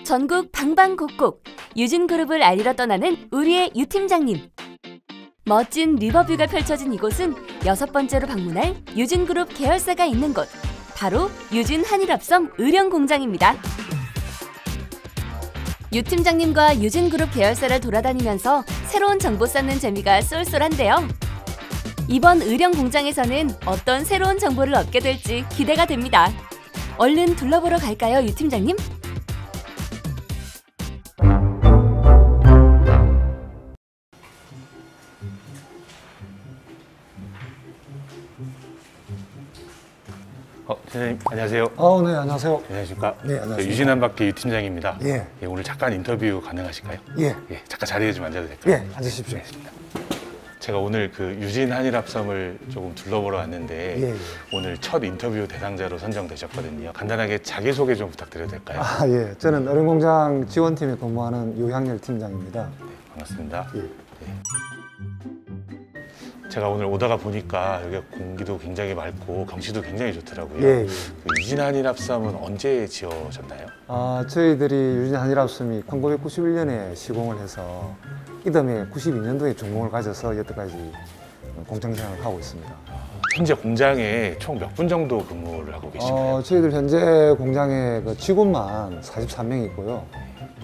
전국 방방곡곡 유진그룹을 알리러 떠나는 우리의 유 팀장님. 멋진 리버뷰가 펼쳐진 이곳은 6번째로 방문할 유진그룹 계열사가 있는 곳, 바로 유진 한일합섬 의령공장입니다. 유 팀장님과 유진그룹 계열사를 돌아다니면서 새로운 정보 쌓는 재미가 쏠쏠한데요. 이번 의령공장에서는 어떤 새로운 정보를 얻게 될지 기대가 됩니다. 얼른 둘러보러 갈까요, 유 팀장님? 팀장님 안녕하세요. 네, 안녕하세요. 안녕하십니까? 네, 안녕하세요. 유진한바퀴 유 팀장입니다. 예. 오늘 잠깐 인터뷰 가능하실까요? 예. 잠깐 자리에 좀 앉아도 될까요? 예, 앉으십시오. 네, 제가 오늘 그 유진 한일합섬을 조금 둘러보러 왔는데 예. 오늘 첫 인터뷰 대상자로 선정되셨거든요. 간단하게 자기소개 좀 부탁드려도 될까요? 예. 저는 의령공장 지원팀에 근무하는 유향렬 팀장입니다. 네, 반갑습니다. 예. 네. 제가 오늘 오다가 보니까 여기 공기도 굉장히 맑고 경치도 굉장히 좋더라고요. 예. 그 유진 한일합섬은 언제 지어졌나요? 저희들이 유진 한일합섬이 1991년에 시공을 해서 이듬해 92년도에 준공을 가져서 여태까지 공장 생활을 하고 있습니다. 현재 공장에 총 몇 분 정도 근무를 하고 계신가요? 저희들 현재 공장에 그 직원만 43명 있고요.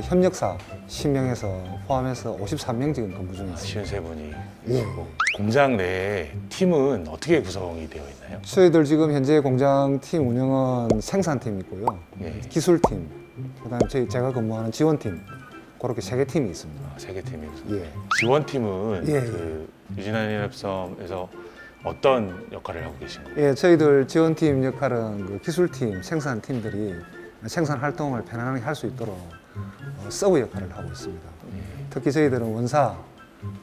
협력사 10명에서 포함해서 53명 지금 근무 중에 있습니다. 53분이 예. 공장 내에 팀은 어떻게 구성이 되어 있나요? 저희들 지금 현재 공장 팀 운영은 생산팀 있고요. 예. 기술팀, 그다음에 제가 근무하는 지원팀, 그렇게 3개 팀이 있습니다. 3개 팀이 예. 지원팀은 예. 그 유진 한일합섬에서 어떤 역할을 하고 계신가요? 예, 저희들 지원팀 역할은 그 기술팀, 생산팀들이 생산 활동을 편안하게 할 수 있도록 서브 역할을 하고 있습니다. 특히 저희들은 원사,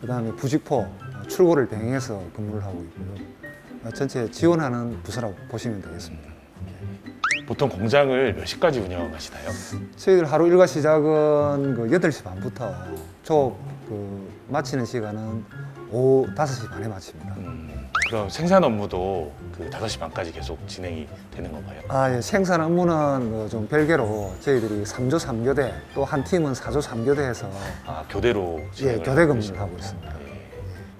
그다음에 부직포, 출고를 병행해서 근무를 하고 있고요. 전체 지원하는 부서라고 보시면 되겠습니다. 보통 공장을 몇 시까지 운영하시나요? 저희들 하루 일과 시작은 그 8시 반부터 마치는 시간은 오후 5시 반에 마칩니다. 그럼 생산 업무도 그 5시 반까지 계속 진행이 되는 건가요? 예. 생산 업무는 좀 별개로 저희들이 3조 3교대, 또 한 팀은 4조 3교대 해서 교대로 예, 교대 근무를 하고 있습니다.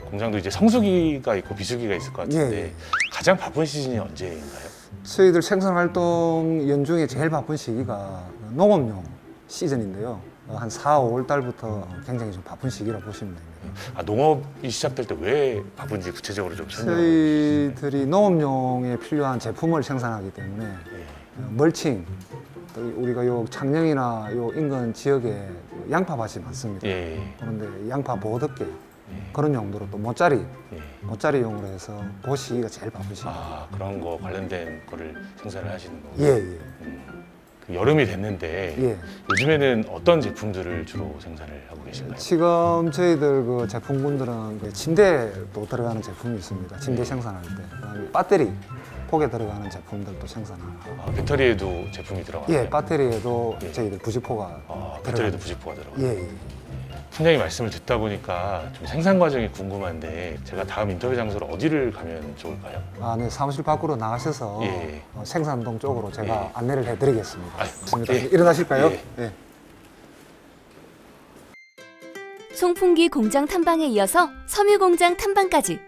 공장도 이제 성수기가 있고 비수기가 있을 것 같은데 예. 가장 바쁜 시즌이 언제인가요? 저희들 생산 활동 연중에 제일 바쁜 시기가 농업용 시즌인데요. 한 4, 5월 달부터 굉장히 좀 바쁜 시기라고 보시면 됩니다. 농업이 시작될 때 왜 바쁜지 구체적으로 좀 설명해 주시죠. 저희들이 농업용에 필요한 제품을 생산하기 때문에 멀칭, 또 우리가 요 창녕이나 요 인근 지역에 양파밭이 많습니다. 예. 그런데 양파 보호덮개 그런 용도로 또 모짜리용으로 해서 그 시기가 제일 바쁜 시기입니다. 그런 거 관련된 거를 생산을 하시는 거고. 예. 그 여름이 됐는데 예. 요즘에는 어떤 제품들을 주로 생산을 하고 계신가요? 지금 저희들 그 제품군들은 그 침대도 들어가는 제품이 있습니다. 침대 생산할 때. 그다음에 배터리, 폭에 들어가는 제품들도 생산하고. 배터리에도 제품이 들어가나요? 예, 배터리에도 저희들 부직포가 배터리에도 부직포가 들어가요? 예. 팀장님 말씀을 듣다 보니까 좀 생산 과정이 궁금한데 제가 다음 인터뷰 장소로 어디를 가면 좋을까요? 네, 사무실 밖으로 나가셔서 예. 생산동 쪽으로 제가 예. 안내를 해드리겠습니다. 예. 일어나실까요? 예. 송풍기 공장 탐방에 이어서 섬유공장 탐방까지.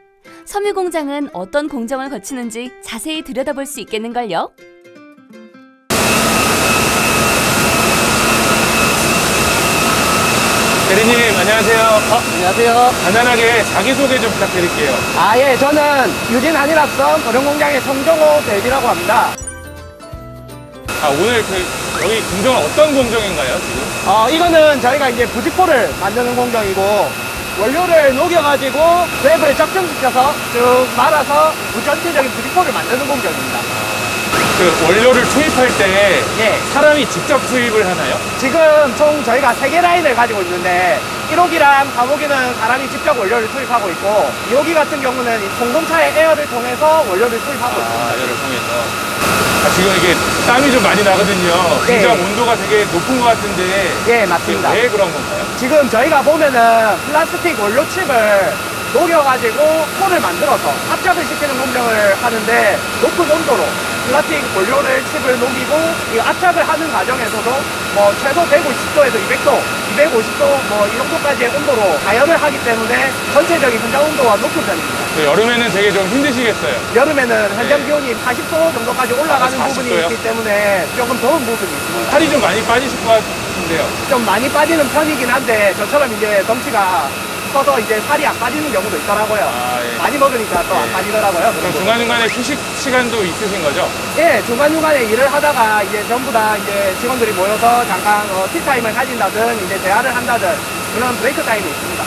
섬유공장은 어떤 공정을 거치는지 자세히 들여다볼 수 있겠는걸요? 대리님 안녕하세요. 안녕하세요. 간단하게 자기소개 좀 부탁드릴게요. 예, 저는 유진 한일합섬 의령공장의 성종호 대리라고 합니다. 오늘 여기 공정은 어떤 공정인가요, 지금? 이거는 저희가 이제 부직포를 만드는 공정이고, 원료를 녹여가지고 웹을 적정시켜서 쭉 말아서 전체적인 부직포를 만드는 공정입니다. 그 원료를 투입할 때 예. 사람이 직접 투입을 하나요? 지금 총 저희가 3개 라인을 가지고 있는데 1호기랑 4호기는 사람이 직접 원료를 투입하고 있고 2호기 같은 경우는 이 공동차의 에어를 통해서 원료를 투입하고 있습니다. 에어를 통해서. 지금 이게 땀이 좀 많이 나거든요. 네. 공장 온도가 되게 높은 것 같은데 예, 맞습니다. 왜 그런 건가요? 지금 저희가 보면은 플라스틱 원료 칩을 녹여가지고 폴을 만들어서 압착을 시키는 공정을 하는데 높은 온도로 플라스틱 원료를 칩을 녹이고 이 압착을 하는 과정에서도 뭐 최소 150도에서 200도, 250도 뭐 이 정도까지의 온도로 가열을 하기 때문에 전체적인 현장 온도가 높은 편입니다. 여름에는 되게 좀 힘드시겠어요. 여름에는 현장 기온이 40도 정도까지 올라가는 40도요? 부분이 있기 때문에 조금 더운 부분이 있습니다. 살이 좀 많이 빠지실 것 같은데요. 좀 많이 빠지는 편이긴 한데 저처럼 이제 덩치가 커서 이제 살이 안 빠지는 경우도 있더라고요. 아, 예. 많이 먹으니까 또 안 예. 빠지더라고요. 그럼 중간중간에 휴식 시간도 있으신 거죠? 예, 중간중간에 일을 하다가 이제 전부 다 이제 직원들이 모여서 잠깐 티타임을 가진다든 이제 대화를 한다든 그런 브레이크 타임이 있습니다.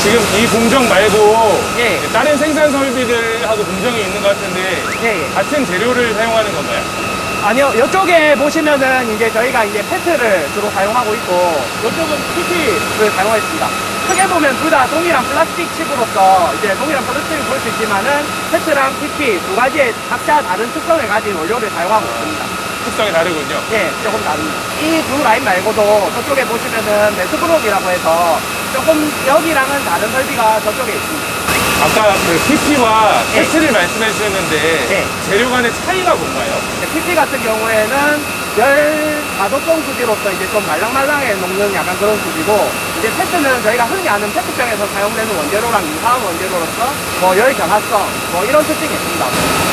지금 이 공정 말고 예. 다른 생산 설비들하고 공정이 있는 것 같은데 예, 예. 같은 재료를 사용하는 건가요? 아니요, 이쪽에 보시면은 이제 저희가 이제 페트를 주로 사용하고 있고, 이쪽은 PP를 사용하겠습니다. 크게 보면 둘 다 동일한 플라스틱 칩으로서 이제 동일한 플라스틱을 볼 수 있지만은 페트랑 PP 두 가지의 각자 다른 특성을 가진 원료를 사용하고 있습니다. 특성이 다르군요. 예, 조금 다릅니다. 이 두 라인 말고도 저쪽에 보시면은 매스브록이라고 해서 조금 여기랑은 다른 설비가 저쪽에 있습니다. 아까 그 PP와 예. 페트를 말씀해 주셨는데 예. 재료 간의 차이가 뭔가요? PP 같은 경우에는 열 가독성 수지로서 이제 좀 말랑말랑하게 녹는 약간 그런 수지고, 이제 페트는 저희가 흔히 아는 페트병에서 사용되는 원재료랑 유사한 원재료로서 뭐 열 경화성 뭐 이런 특징이 있습니다.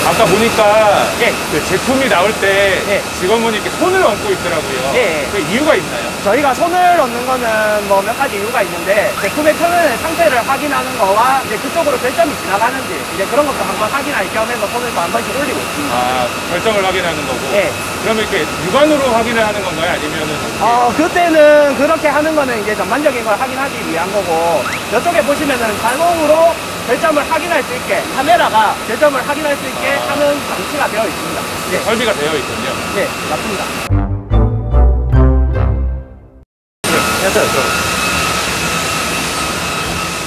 아까 보니까 예. 그 제품이 나올 때 예. 직원분이 이렇게 손을 얹고 있더라고요. 예, 예. 그 이유가 있나요? 저희가 손을 얹는 거는 뭐 몇 가지 이유가 있는데, 제품의 표면의 상태를 확인하는 거와 이제 그쪽으로 결점이 지나가는지 이제 그런 것도 한번 확인할 겸해서 손을 또 한 번씩 올리고 있습니다. 아, 결정을 확인하는 거고. 예. 그러면 이렇게 육안으로 확인을 하는 건가요? 아니면은 그때는 그렇게 하는 거는 이제 전반적인 걸 확인하기 위한 거고, 이쪽에 보시면은 자동으로 결점을 확인할 수 있게, 카메라가 결점을 확인할 수 있게 하는 장치가 되어 있습니다. 예, 설비가 되어 있군요. 예, 맞습니다.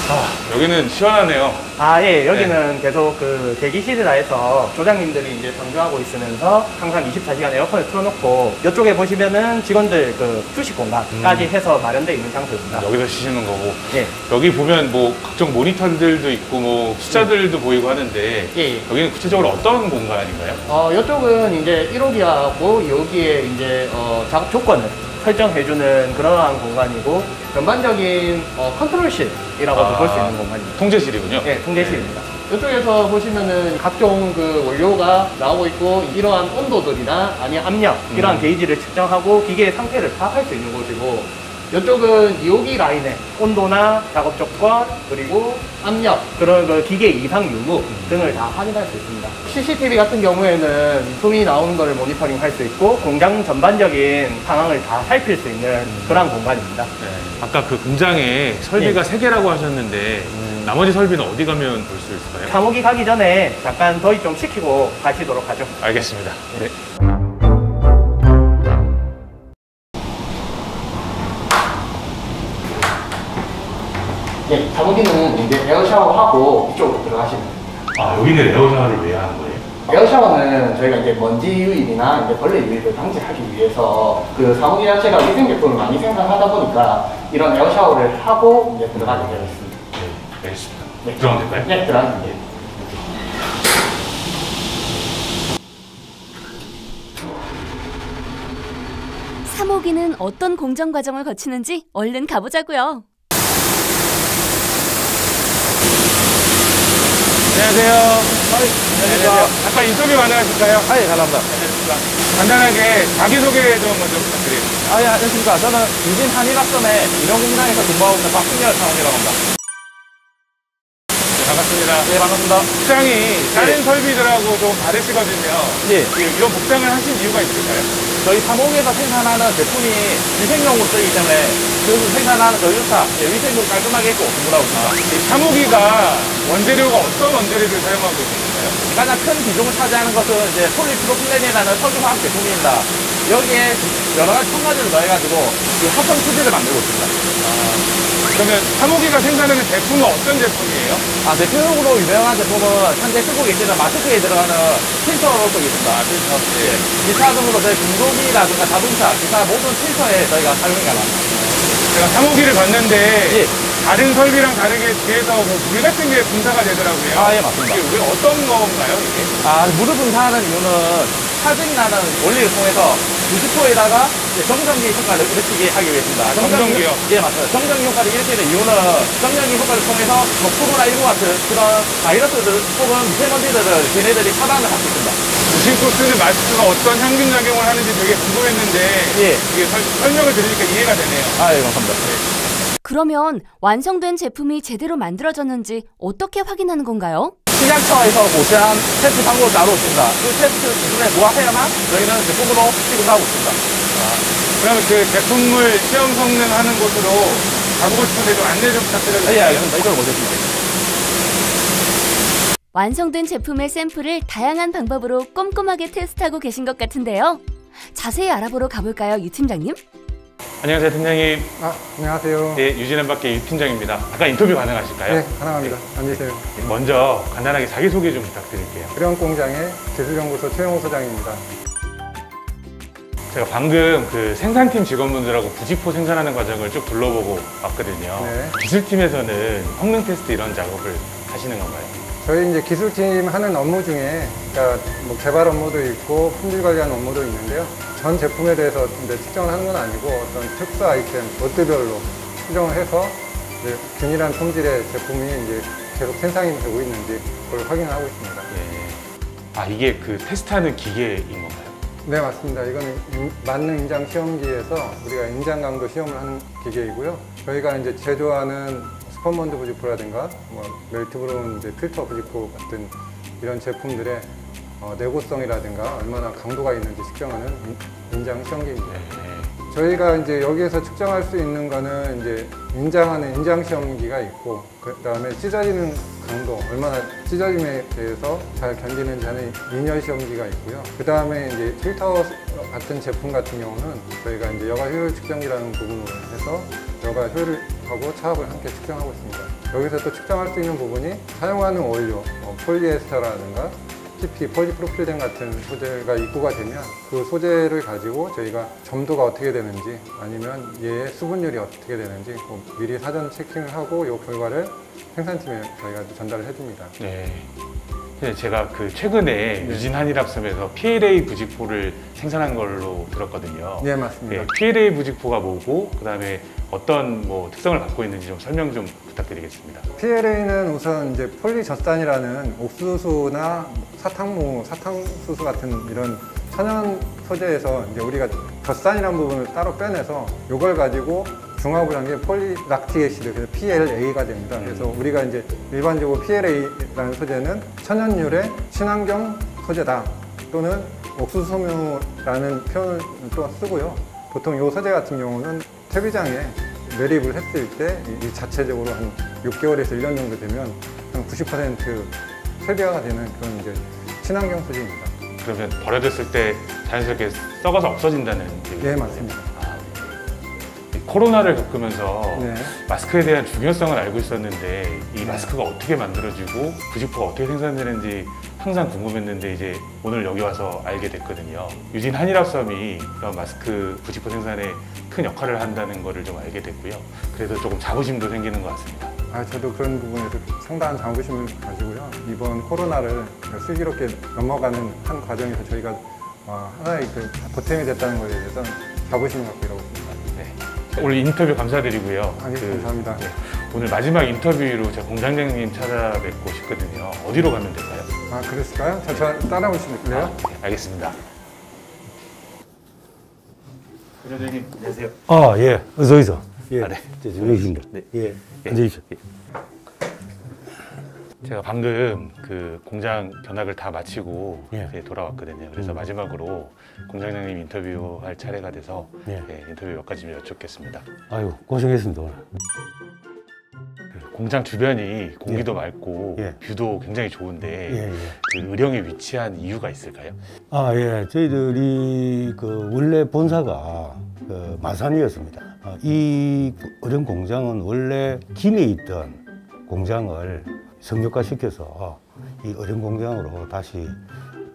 아, 여기는 시원하네요. 예, 여기는 계속 그 대기실이라 해서 조장님들이 이제 상주하고 있으면서 항상 24시간 에어컨을 틀어놓고, 이쪽에 보시면은 직원들 그 휴식 공간까지 해서 마련되어 있는 장소입니다. 여기서 쉬시는 거고. 예. 여기 보면 뭐 각종 모니터들도 있고 뭐 숫자들도 보이고 하는데 예. 여기는 구체적으로 어떤 공간인가요? 이쪽은 이제 1호기하고 2호기에 이제 작업 조건을 설정해주는 그러한 공간이고, 전반적인 컨트롤실이라고도 볼 수 있는 공간입니다. 통제실이군요. 예, 통제실입니다. 이쪽에서 보시면은 각종 그 원료가 나오고 있고, 이러한 온도들이나 아니면 압력, 이러한 게이지를 측정하고 기계의 상태를 파악할 수 있는 곳이고, 이쪽은 2호기 라인의 온도나 작업 조건, 그리고 압력, 그런 그 기계 이상 유무 등을 다 확인할 수 있습니다. CCTV 같은 경우에는 부품이 나오는 걸 모니터링 할 수 있고, 공장 전반적인 상황을 다 살필 수 있는 그런 공간입니다. 네. 아까 그 공장에 설비가 예. 3개라고 하셨는데 나머지 설비는 어디 가면 볼 수 있을까요? 사무기 가기 전에 잠깐 더위 좀 식히고 가시도록 하죠. 알겠습니다. 네. 네, 사무기는 이제 에어 샤워하고 이쪽으로 들어가시면 됩니다. 아, 여기는 에어샤워를 왜 하는 거예요? 에어 샤워는 저희가 이제 먼지 유입이나 이제 벌레 유입을 방지하기 위해서 그 사무기 자체가 위생 제품을 많이 생산하다 보니까 이런 에어 샤워를 하고 이제 들어가게 되어 있습니다. 네, 알겠습니다. 네. 들어가면 될까요? 네, 들어가면 돼요. 사모기는 어떤 공정 과정을 거치는지 얼른 가보자고요. 안녕하세요. 안녕하세요. 잠깐 인터뷰 가능하실까요? 예, 감사합니다. 간단하게 자기소개 좀 먼저 부탁드립니다. 예, 안녕하십니까. 저는 유진 한일학점의 일원공장에서 근무하고 있는 박승열 사원이라고 합니다. 네, 반갑습니다. 예, 반갑습니다. 복장이 다른 설비들하고 좀 다르시거든요. 예, 이런 복장을 하신 이유가 있을까요? 저희 사무기에서 생산하는 제품이 위생용 옷이기 때문에 그 생산하는 저유사 위생도 깔끔하게 입고 근무하고 있습니다. 이 사무기가 원재료가 어떤 원재료를 사용하고 있는가요? 가장 큰 비중을 차지하는 것은 이제 폴리프로필렌이라는 석유화학 제품입니다. 여기에 여러 가지 첨가제를 넣어가지고 그 합성 수지를 만들고 있습니다. 그러면 사무기가 생산하는 제품은 어떤 제품이에요? 대표적으로 유명한 제품은 현재 쓰고 계시는 마스크에 들어가는 필터로 쓰고 있습니다. 필터. 예. 기타 등으로 저희 공조기라든가 자동차, 기타 모든 필터에 저희가 사용이 가능합니다. 제가 사무기를 봤는데 예. 다른 설비랑 다르게 뒤에서 물 같은 게 분사가 되더라고요. 예, 맞습니다. 이게 왜 어떤 건가요, 이게? 무릎 분사하는 이유는 차징이라는 원리를 통해서 90%에다가 정전기 효과를 일으키게 하기 위해서입니다. 정전기요? 예, 맞습니다. 정전기 효과를 일으키는 이유는 정전기 효과를 통해서 뭐 코로나19 같은 그런 바이러스들 혹은 미세먼지들을 걔네들이 차단을 할 수 있습니다. 무심코 쓰는 마스크가 어떤 항균 작용을 하는지 되게 궁금했는데 예. 이게 설명을 들으니까 이해가 되네요. 아, 예, 감사합니다. 그러면 완성된 제품이 제대로 만들어졌는지 어떻게 확인하는 건가요? 시장처에서 고시한 테스트 방법을 따로 있습니다. 그 테스트 기준에 부합해야만 저희는 제품으로 취급을 하고 있습니다. 그러면 그 제품을 시험 성능하는 곳으로 가보고 싶은데 좀 안내 좀 부탁드려도 예, 될까요? 알겠습니다. 이걸 보겠습니다. 완성된 제품의 샘플을 다양한 방법으로 꼼꼼하게 테스트하고 계신 것 같은데요. 자세히 알아보러 가볼까요, 유 팀장님? 안녕하세요, 팀장님. 안녕하세요. 네, 유진한밖에 유 팀장입니다. 아까 인터뷰 가능하실까요? 네, 가능합니다. 앉으세요. 먼저 간단하게 자기소개 좀 부탁드릴게요. 프레온공장의 기술연구소 최영호 소장입니다. 제가 방금 그 생산팀 직원분들하고 부직포 생산하는 과정을 쭉 둘러보고 왔거든요. 네. 기술팀에서는 성능 테스트 이런 작업을 하시는 건가요? 저희 이제 기술팀 하는 업무 중에 그러니까 뭐 개발 업무도 있고 품질 관리하는 업무도 있는데요. 전 제품에 대해서 이제 측정을 하는 건 아니고 어떤 특수 아이템, 롯들별로 측정을 해서 이제 균일한 품질의 제품이 이제 계속 생산이 되고 있는지 그걸 확인을 하고 있습니다. 예. 아, 이게 그 테스트하는 기계인 건가요? 네, 맞습니다. 이거는 만능 인장 시험기에서 우리가 인장 강도 시험을 하는 기계이고요. 저희가 이제 제조하는 스펀먼드 부직포라든가 뭐 멜트브로운 이제 필터 부직포 같은 이런 제품들의 내구성이라든가 얼마나 강도가 있는지 측정하는 인장 시험기입니다. 네. 저희가 이제 여기에서 측정할 수 있는 거는 이제 인장하는 인장 시험기가 있고 그다음에 찢어지는 강도, 얼마나 찢어짐에 대해서 잘 견디는지 하는 인열 시험기가 있고요. 그다음에 이제 필터 같은 제품 같은 경우는 저희가 이제 여가 효율 측정기라는 부분으로 해서 여가 효율하고 차압을 함께 측정하고 있습니다. 여기서 또 측정할 수 있는 부분이 사용하는 원료, 폴리에스터라든가 PP, 폴리프로필렌 같은 소재가 입고가 되면 그 소재를 가지고 저희가 점도가 어떻게 되는지 아니면 얘의 수분율이 어떻게 되는지 미리 사전 체킹을 하고 이 결과를 생산팀에 저희가 전달을 해줍니다. 네. 근데 제가 그 최근에 유진 한일합섬에서 PLA 부직포를 생산한 걸로 들었거든요. 네, 맞습니다. 네, PLA 부직포가 뭐고 그다음에 어떤 뭐 특성을 갖고 있는지 좀 설명 좀 부탁드리겠습니다. PLA는 우선 이제 폴리젖산이라는 옥수수나 사탕무, 사탕수수 같은 이런 천연 소재에서 이제 우리가 젖산이라는 부분을 따로 빼내서 이걸 가지고 중합을 한 게 폴리락틱 애시드, 그래서 PLA가 됩니다. 그래서 우리가 이제 일반적으로 PLA라는 소재는 천연율의 친환경 소재다 또는 옥수수 섬유라는 표현을 또 쓰고요. 보통 이 소재 같은 경우는 퇴비장에 매립을 했을 때 이 자체적으로 한 6개월에서 1년 정도 되면 한 90% 퇴비화가 되는 그런 이제 친환경 소재입니다. 그러면 버려졌을 때 자연스럽게 썩어서 없어진다는 얘기죠? 네, 맞습니다. 코로나를 겪으면서 네. 마스크에 대한 중요성을 알고 있었는데 이 마스크가 어떻게 만들어지고 부직포가 어떻게 생산되는지 항상 궁금했는데 이제 오늘 여기 와서 알게 됐거든요. 유진 한일합섬이 이런 마스크 부직포 생산에 큰 역할을 한다는 거를 좀 알게 됐고요. 그래서 조금 자부심도 생기는 것 같습니다. 저도 그런 부분에서 상당한 자부심을 가지고요. 이번 코로나를 슬기롭게 넘어가는 한 과정에서 저희가 하나의 그 보탬이 됐다는 것에 대해서 자부심을 갖고 일하고 있습니다. 네. 오늘 인터뷰 감사드리고요. 감사합니다. 네. 오늘 마지막 인터뷰로 제가 공장장님 찾아뵙고 싶거든요. 어디로 가면 될까요? 그랬을까요? 저 따라오실래요? 네, 알겠습니다. 공장장님, 안녕하세요. 예. 어서 오이소. 예. 네. 여기 있습니다. 네. 예. 앉으십시오. 제가 방금 그 공장 견학을 다 마치고 예. 이제 돌아왔거든요. 그래서 마지막으로 공장장님 인터뷰할 차례가 돼서 예. 인터뷰 몇 가지 좀 여쭙겠습니다. 아유, 고생했습니다, 오늘. 공장 주변이 공기도 맑고 예. 뷰도 굉장히 좋은데 예, 예. 그 의령에 위치한 이유가 있을까요? 예. 저희들이 그 원래 본사가 그 마산이었습니다. 이 어령 공장은 원래 김해 있던 공장을 성역화 시켜서 이 어령 공장으로 다시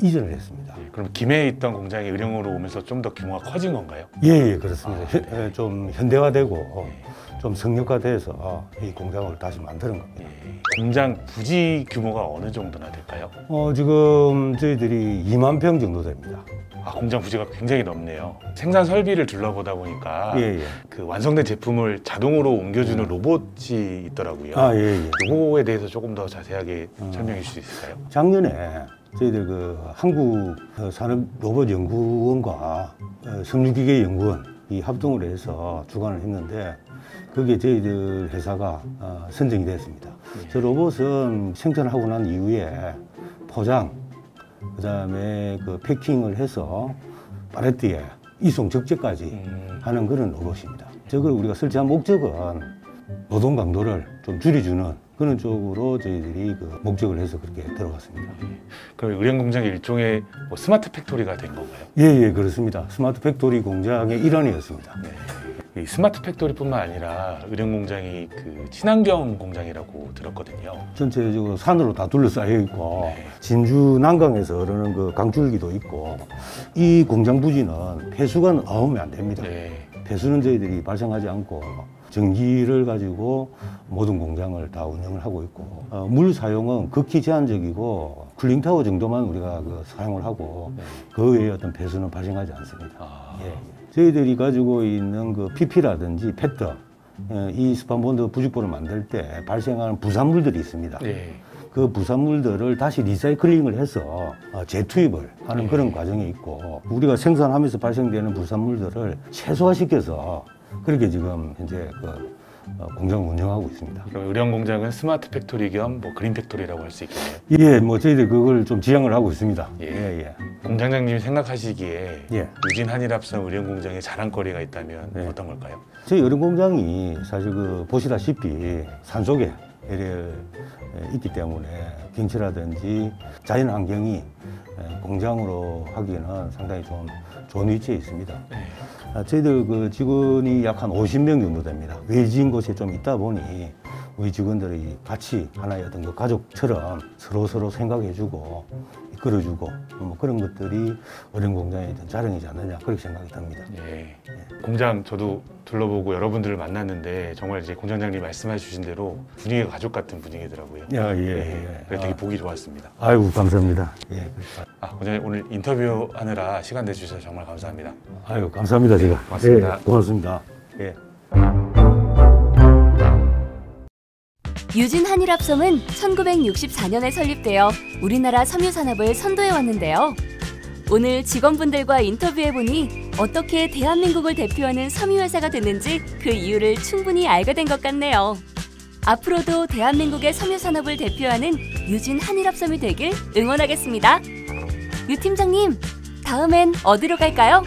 이전을 했습니다. 그럼 김해에 있던 공장이 의령으로 오면서 좀 더 규모가 커진 건가요? 예, 그렇습니다. 좀 현대화되고 좀 성역화돼서 이 공장을 다시 만드는 겁니다. 공장 부지 규모가 어느 정도나 될까요? 지금 저희들이 2만 평 정도 됩니다. 공장 부지가 굉장히 넓네요. 생산 설비를 둘러보다 보니까 예. 그 완성된 제품을 자동으로 옮겨주는 로봇이 있더라고요. 예. 이거에 대해서 조금 더 자세하게 설명해 주실 수 있을까요? 작년에 저희들 그 한국 산업로봇연구원과 성류기계연구원 이 합동을 해서 주관을 했는데 그게 저희들 회사가 선정이 됐습니다. 저 로봇은 생산하고 난 이후에 포장, 그다음에 그 패킹을 해서 팔레트에 이송 적재까지 하는 그런 로봇입니다. 저걸 우리가 설치한 목적은 노동 강도를 좀 줄여주는 그런 쪽으로 저희들이 그 목적을 해서 그렇게 들어갔습니다. 그럼 의령 공장이 일종의 뭐 스마트 팩토리가 된 건가요? 예, 그렇습니다. 스마트 팩토리 공장의 일환이었습니다. 이 스마트 팩토리뿐만 아니라 의령 공장이 그 친환경 공장이라고 들었거든요. 전체적으로 산으로 다 둘러싸여 있고 진주 난강에서 흐르는 그 강줄기도 있고 이 공장 부지는 폐수가 나오면 안 됩니다. 폐수는 저희들이 발생하지 않고 전기를 가지고 모든 공장을 다 운영을 하고 있고 물 사용은 극히 제한적이고 쿨링타워 정도만 우리가 그 사용을 하고 그 외에 어떤 폐수는 발생하지 않습니다. 저희들이 가지고 있는 그 PP라든지 페트 이 스판본드 부직포를 만들 때 발생하는 부산물들이 있습니다. 그 부산물들을 다시 리사이클링을 해서 재투입을 하는 그런 과정이 있고 우리가 생산하면서 발생되는 부산물들을 최소화시켜서 그렇게 지금 현재 그 공장을 운영하고 있습니다. 그럼 의령 공장은 스마트 팩토리 겸 뭐 그린 팩토리라고 할 수 있겠네요. 예, 뭐 저희들 그걸 좀 지향을 하고 있습니다. 공장장님이 생각하시기에 유진 한일합성 의령 공장의 자랑거리가 있다면 어떤 걸까요? 저희 의령 공장이 사실 그 보시다시피 산속에 있기 때문에 경치라든지 자연 환경이 공장으로 하기에는 상당히 좀 좋은 위치에 있습니다. 저희들 그 직원이 약 한 50명 정도 됩니다. 외지인 곳에 좀 있다 보니 우리 직원들이 같이 하나의 어떤 그 가족처럼 서로 생각해주고 이끌어주고 뭐 그런 것들이 의령 공장의 어떤 자랑이지 않느냐 그렇게 생각이 듭니다. 공장 저도 둘러보고 여러분들을 만났는데 정말 이제 공장장님 말씀해 주신 대로 분위기가 가족 같은 분위기더라고요. 그래서 되게 보기 좋았습니다. 아이고 감사합니다. 공장님 오늘 인터뷰하느라 시간 내주셔서 정말 감사합니다. 아유 감사합니다 제가. 고맙습니다. 고맙습니다. 유진 한일합성은 1964년에 설립되어 우리나라 섬유 산업을 선도해 왔는데요. 오늘 직원분들과 인터뷰해보니 어떻게 대한민국을 대표하는 섬유회사가 됐는지 그 이유를 충분히 알게 된 것 같네요. 앞으로도 대한민국의 섬유 산업을 대표하는 유진 한일합성이 되길 응원하겠습니다. 유 팀장님, 다음엔 어디로 갈까요?